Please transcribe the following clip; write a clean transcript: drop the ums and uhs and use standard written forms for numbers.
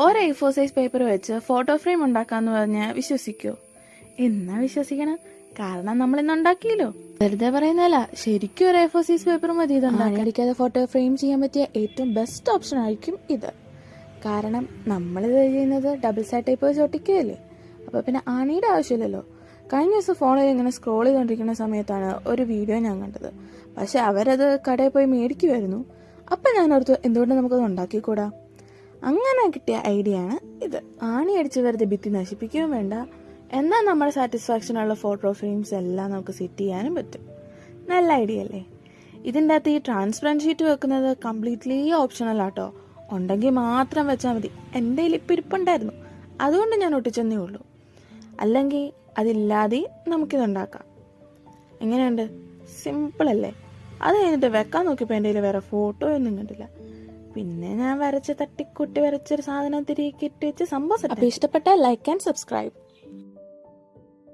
ഒരു A4 size paper വെച്ച് photo frame ഉണ്ടാക്കാന്ന് പറഞ്ഞാൽ വിശ്വസിക്കോ? എന്നാ വിശ്വസിക്കണം, കാരണം നമ്മൾ ഇന്ന് ഉണ്ടാക്കിയല്ലോ. വെറുതെ പറയുന്നതല്ല, ശരിക്കും ഒരു A4 സൈസ് പേപ്പർ മതി ഇതുണ്ടാക്കാൻ. അടിക്കാതെ ഫോട്ടോ ഫ്രെയിം ചെയ്യാൻ പറ്റിയ ഏറ്റവും ബെസ്റ്റ് ഓപ്ഷൻ ആയിരിക്കും ഇത്. കാരണം നമ്മളിത് ചെയ്യുന്നത് ഡബിൾ സൈഡ് ടൈപ്പ് വെച്ച് ഒട്ടിക്കുകയല്ലേ, അപ്പോൾ പിന്നെ ആണിയുടെ ആവശ്യമില്ലല്ലോ. കഴിഞ്ഞ ദിവസം ഫോണിൽ ഇങ്ങനെ സ്ക്രോൾ ചെയ്തുകൊണ്ടിരിക്കുന്ന സമയത്താണ് ഒരു വീഡിയോ ഞാൻ കണ്ടത്. പക്ഷെ അവരത് കടയിൽ പോയി മേടിക്കുമായിരുന്നു. അപ്പം ഞാൻ ഓർത്തു, എന്തുകൊണ്ട് നമുക്കത് ഉണ്ടാക്കിക്കൂടാ? അങ്ങനെ കിട്ടിയ ഐഡിയ ആണ് ഇത്. ആണി അടിച്ച് വെറുതെ ഭിത്തി നശിപ്പിക്കുകയും വേണ്ട, എന്നാൽ നമ്മുടെ സാറ്റിസ്ഫാക്ഷനുള്ള ഫോട്ടോ ഫ്രെയിംസ് എല്ലാം നമുക്ക് സെറ്റ് ചെയ്യാനും പറ്റും. നല്ല ഐഡിയ അല്ലേ? ഇതിൻ്റെ അകത്ത് ഈ ട്രാൻസ്പെറൻറ്റ് ഷീറ്റ് വെക്കുന്നത് കംപ്ലീറ്റ്ലി ഓപ്ഷണൽ ആട്ടോ. ഉണ്ടെങ്കിൽ മാത്രം വെച്ചാൽ മതി. എൻ്റെ കയ്യിൽ ഇപ്പം ഇരിപ്പുണ്ടായിരുന്നു, അതുകൊണ്ട് ഞാൻ ഒട്ടിച്ചെന്നേ ഉള്ളൂ. അല്ലെങ്കിൽ അതില്ലാതെ നമുക്കിതുണ്ടാക്കാം. എങ്ങനെയുണ്ട്? സിമ്പിളല്ലേ? അത് കഴിഞ്ഞിട്ട് വെക്കാൻ നോക്കിയപ്പോൾ എൻ്റെ കയ്യിൽ വേറെ ഫോട്ടോ ഒന്നും കണ്ടില്ല. പിന്നെ ഞാൻ തട്ടിക്കൂട്ടി വരച്ചൊരു സാധനം തിരികെ ഇട്ട് വെച്ച് സംഭവം. അപ്പോൾ ഇഷ്ടപ്പെട്ടാൽ ലൈക്ക് ആൻഡ് സബ്സ്ക്രൈബ്.